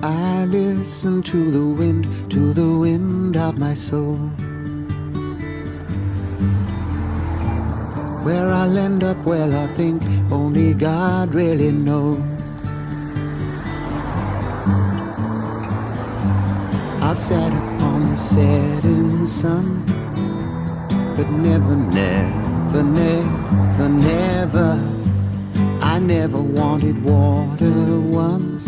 I listen to the wind of my soul. Where I'll end up, well, I think only God really knows. I've sat upon the setting sun, but never, never, never, never, I never wanted water once.